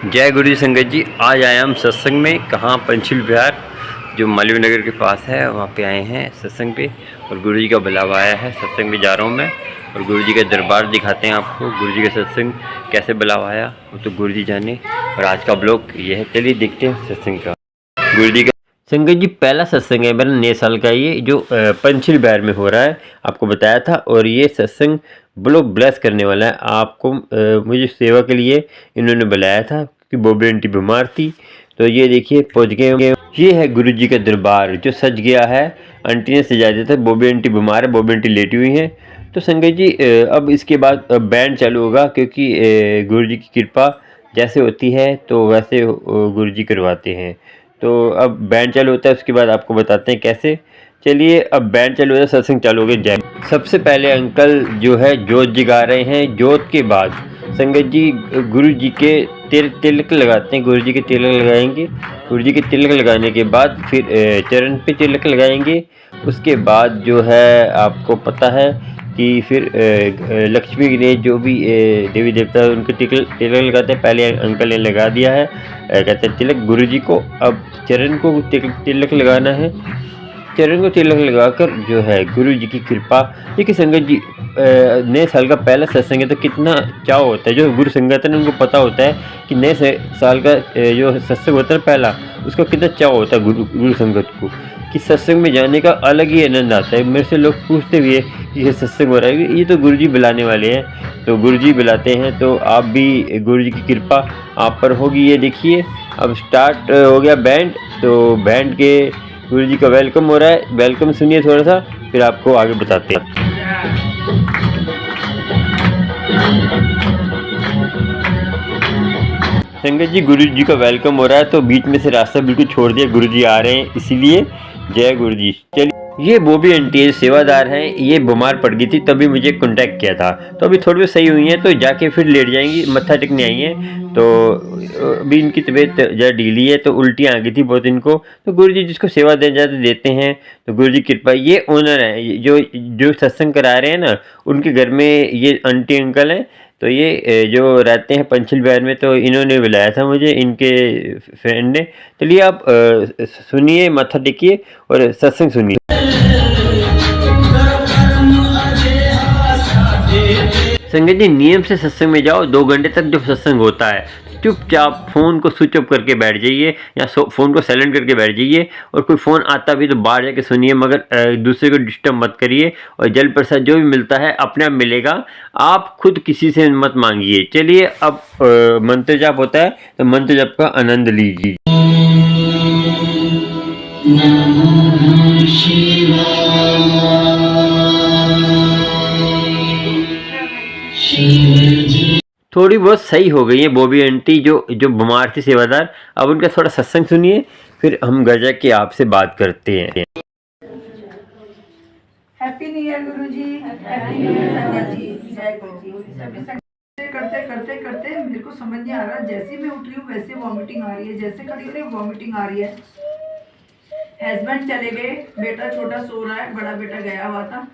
जय गुरु जी संगत जी। आज आए हम सत्संग में। कहाँ? पंचशील विहार जो मालवीय नगर के पास है, वहाँ पे आए हैं सत्संग पे। और गुरु जी का बुलावा आया है, सत्संग में जा रहा हूँ मैं। और गुरु जी का दरबार दिखाते हैं आपको। गुरु जी का सत्संग कैसे बुलावा आया वो तो गुरु जी जाने। और आज का ब्लॉग ये है, चलिए देखते हैं सत्संग का। गुरु जी का संगत जी पहला सत्संग है मेरा नए साल का, ये जो पंचशील विहार में हो रहा है, आपको बताया था। और ये सत्संग ब्लॉग ब्लेस करने वाला है आपको। मुझे सेवा के लिए इन्होंने बुलाया था कि बॉबी आंटी बीमार थी, तो ये देखिए पहुंच गए। ये है गुरु जी का दरबार जो सज गया है। आंटी ने सजा दिया था। बॉबी आंटी बीमार है, बॉबी आंटी लेटी हुई हैं। तो संगत जी अब इसके बाद बैंड चालू होगा, क्योंकि गुरु जी की कृपा जैसे होती है तो वैसे गुरु जी करवाते हैं। तो अब बैंड चालू होता है, उसके बाद आपको बताते हैं कैसे। चलिए अब बैंड चालू होता है, सत्संग चालू हो गया। जय। सबसे पहले अंकल जो है जोत जगा रहे हैं। जोत के बाद संगत जी गुरु जी के तिलक लगाते हैं। गुरु जी के तिलक लगाएंगे। गुरु जी के तिलक लगाने के बाद फिर चरण पे तिलक लगाएंगे। उसके बाद जो है आपको पता है कि फिर लक्ष्मी गणेश जो भी देवी देवता है उनके तिलक लगाते हैं। पहले अंकल ने लगा दिया है, कहते हैं तिलक गुरु जी को। अब चरण को तिलक लगाना है। चरण को तिलक लगाकर जो है गुरु जी की कृपा। देखिए संगत जी नए साल का पहला सत्संग है, तो कितना चाव होता है। जो गुरु संगत है उनको पता होता है कि नए साल का जो सत्संग होता है पहला, उसका कितना चाव होता है गुरु संगत को, कि सत्संग में जाने का अलग ही आनंद आता है। मेरे से लोग पूछते भी है कि ये सत्संग हो रहा है, ये तो गुरु जी बुलाने वाले हैं। तो गुरु जी बुलाते हैं, तो आप भी गुरु जी की कृपा आप पर होगी। ये देखिए अब स्टार्ट हो गया बैंड। तो बैंड के गुरु जी का वेलकम हो रहा है। वेलकम सुनिए थोड़ा सा, फिर आपको आगे बताते हैं। संगत जी गुरु जी का वेलकम हो रहा है, तो बीच में से रास्ता बिल्कुल छोड़ दिया, गुरु जी आ रहे हैं इसीलिए। जय गुरु जी। चलिए ये बॉबी आंटी सेवादार हैं, ये बीमार पड़ गई थी तभी मुझे कांटेक्ट किया था। तो अभी थोड़ी सही हुई हैं, तो जाके फिर लेट जाएंगी, मत्था टेकने आई हैं। तो अभी इनकी तबीयत ज़्यादा ढीली है, तो उल्टियाँ आ गई थी बहुत इनको। तो गुरु जी जिसको सेवा दे जाते देते हैं। तो गुरु जी कृपा। ये ओनर है जो जो सत्संग करा रहे हैं ना, उनके घर में ये आंटी अंकल हैं। तो ये जो रहते हैं पंचशील विहार में, तो इन्होंने बुलाया था मुझे, इनके फ्रेंड ने। चलिए आप सुनिए, माथा टेकिए और सत्संग सुनिए। संगत जी नियम से सत्संग में जाओ। 2 घंटे तक जो सत्संग होता है, चुपचाप फ़ोन को स्विच ऑफ करके बैठ जाइए, या फ़ोन को साइलेंट करके बैठ जाइए। और कोई फ़ोन आता भी तो बाहर जाके सुनिए, मगर दूसरे को डिस्टर्ब मत करिए। और जल प्रसाद जो भी मिलता है अपने आप मिलेगा, आप खुद किसी से मत मांगिए। चलिए अब मंत्र जाप होता है, तो मंत्र जाप का आनंद लीजिए। नमः शिवाय। थोड़ी बहुत सही हो गई है बॉबी आंटी जो जो बीमार थी सेवादार। अब उनका थोड़ा सत्संग सुनिए, फिर हम घर जाके आपसे बात करते हैं। हैप्पी न्यू ईयर गुरु जी। हैप्पी न्यू ईयर संगत जी। जय गुरु जी। करते करते करते मेरे को समझ नहीं आ रहा, जैसे मैं उठ रही हूँ वैसे वॉमिटिंग आ रही है, जैसे खड़ी हो रही वॉमिटिंग आ रही है। हस्बैंड चले गए, बेटा छोटा सो रहा है, बड़ा बेटा गया हुआ था,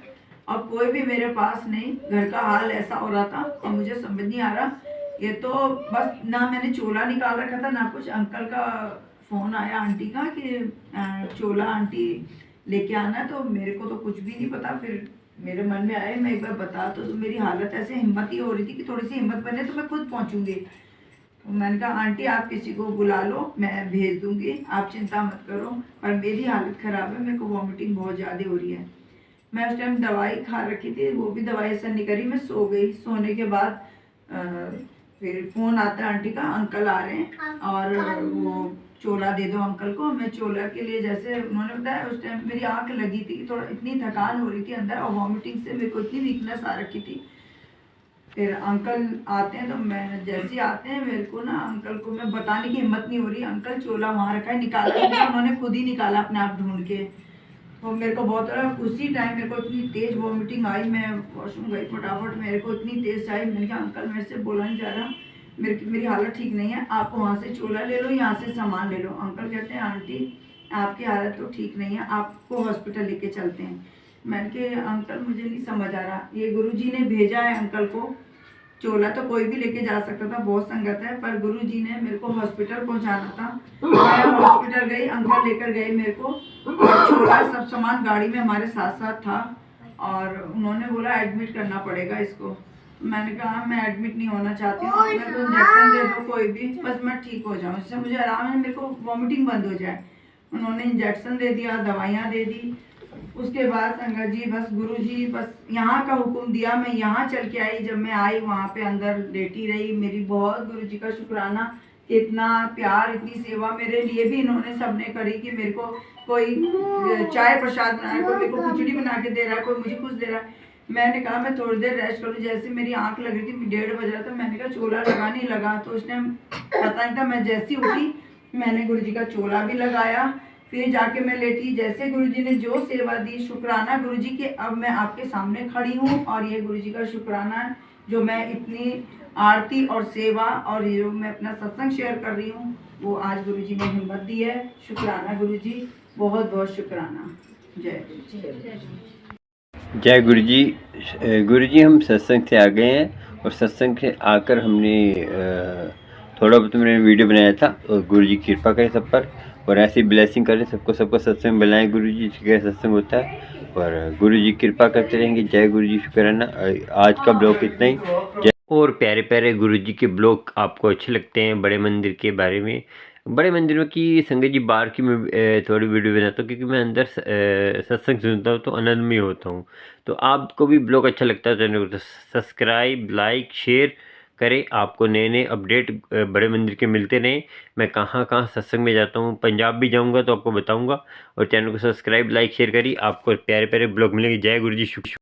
और कोई भी मेरे पास नहीं। घर का हाल ऐसा हो रहा था और मुझे समझ नहीं आ रहा। ये तो बस ना मैंने चोला निकाल रखा था ना कुछ। अंकल का फोन आया आंटी का कि चोला आंटी लेके आना, तो मेरे को तो कुछ भी नहीं पता। फिर मेरे मन में आया मैं एक बार बता, तो मेरी हालत ऐसे हिम्मत ही हो रही थी कि थोड़ी सी हिम्मत बने तो मैं खुद पहुंचूंगी। तो मैंने कहा आंटी आप किसी को बुला लो, मैं भेज दूंगी, आप चिंता मत करो। पर मेरी हालत ख़राब है, मेरे को वॉमिटिंग बहुत ज़्यादा हो रही है। मैं उस टाइम दवाई खा रखी थी, वो भी दवाई असर नहीं करी, मैं सो गई। सोने के बाद फिर फ़ोन आता है आंटी का, अंकल आ रहे हैं और वो चोला दे दो अंकल को। मैं चोला के लिए जैसे उन्होंने बताया, उस टाइम मेरी आँख लगी थी, थोड़ा इतनी थकान हो रही थी अंदर, और वॉमिटिंग से मेरे को इतनी वीकनेस आ रखी थी। फिर अंकल आते हैं, तो मैं जैसे ही आते हैं मेरे को ना अंकल को मैं बताने की हिम्मत नहीं हो रही। अंकल चोला वहाँ रखा है, निकाला नहीं, उन्होंने खुद ही निकाला अपने आप ढूंढ के। और मेरे को बहुत उसी टाइम मेरे को इतनी तेज वॉमिटिंग आई, मैं वॉशरूम गई फटाफट, मेरे को इतनी तेज आई। मैंने कहा अंकल मेरे से बोला नहीं जा रहा, मेरी हालत ठीक नहीं है, आप वहाँ से चोला ले लो, यहाँ से सामान ले लो। अंकल कहते हैं आंटी आपकी हालत तो ठीक नहीं है, आपको हॉस्पिटल लेके चलते हैं। मैंने कहा अंकल मुझे नहीं समझ आ रहा, ये गुरुजी ने भेजा है अंकल को चोला तो कोई भी लेके जा सकता था, बहुत संगत है, पर गुरु जी ने मेरे को हॉस्पिटल पहुंचाना था। मैं हॉस्पिटल गई, अंकल लेकर गए मेरे को, और चोला सब सामान गाड़ी में हमारे साथ साथ था, और उन्होंने बोला एडमिट करना पड़ेगा इसको। मैंने कहा मैं एडमिट नहीं होना चाहती हूँ, मैं तो इंजेक्शन दे दो कोई भी, बस मैं ठीक हो जाऊँ, इससे मुझे आराम है, मेरे को वॉमिटिंग बंद हो जाए। उन्होंने इंजेक्शन दे दिया, दवाइयाँ दे दी। उसके बाद संगत जी बस गुरु जी बस यहाँ का हुक्म दिया, मैं यहाँ चल के आई। जब मैं आई वहाँ पे अंदर लेटी रही, मेरी बहुत गुरु जी का शुक्राना, इतना प्यार, इतनी सेवा मेरे लिए भी इन्होंने सबने करी कि मेरे को कोई चाय प्रसाद बना रहा है, कोई मेरे को खिचड़ी बना के दे रहा है, कोई मुझे कुछ दे रहा है। मैंने कहा मैं थोड़ी देर रेस्ट करूँ, जैसे मेरी आंख लग रही थी, 1:30 बज रहा था, मैंने कहा चोला लगा, नहीं लगा तो उसने पता नहीं था। मैं जैसी उठी मैंने गुरु जी का चोला भी लगाया, फिर जाके मैं लेटी। जैसे गुरुजी ने जो सेवा दी, शुक्राना गुरुजी के, अब मैं आपके सामने खड़ी हूँ, और ये गुरुजी का शुक्राना है जो मैं इतनी आरती और सेवा और ये जो मैं अपना सत्संग शेयर कर रही हूँ, वो आज गुरुजी ने हिम्मत दी है। शुक्राना गुरुजी, बहुत बहुत शुक्राना। जय जय गुरु जी हम सत्संग से आ गए हैं, और सत्संग से आकर हमने थोड़ा बहुत मैंने वीडियो बनाया था, और गुरु जी कृपा करें सब पर, और ऐसी ब्लेसिंग करें सबको सत्संग बुलाएं। गुरु जी का सत्संग होता है, और गुरु जी कृपा करते रहेंगे। जय गुरु जी, शुक्राना। आज का ब्लॉग इतना ही। जय। और प्यारे प्यारे गुरु जी के ब्लॉग आपको अच्छे लगते हैं बड़े मंदिर के बारे में, बड़े मंदिरों की संगत जी बाहर की मैं थोड़ी वीडियो बनाता हूँ, क्योंकि मैं अंदर सत्संग सुनता हूँ तो आनंदमय होता हूँ। तो आपको भी ब्लॉग अच्छा लगता है चैनल को तो सब्सक्राइब, लाइक, शेयर करें। आपको नए नए अपडेट बड़े मंदिर के मिलते रहें। मैं कहाँ कहाँ सत्संग में जाता हूँ, पंजाब भी जाऊँगा तो आपको बताऊँगा। और चैनल को सब्सक्राइब, लाइक, शेयर करिए, आपको प्यारे प्यारे ब्लॉग मिलेंगे। जय गुरु जी, शुक्रिया।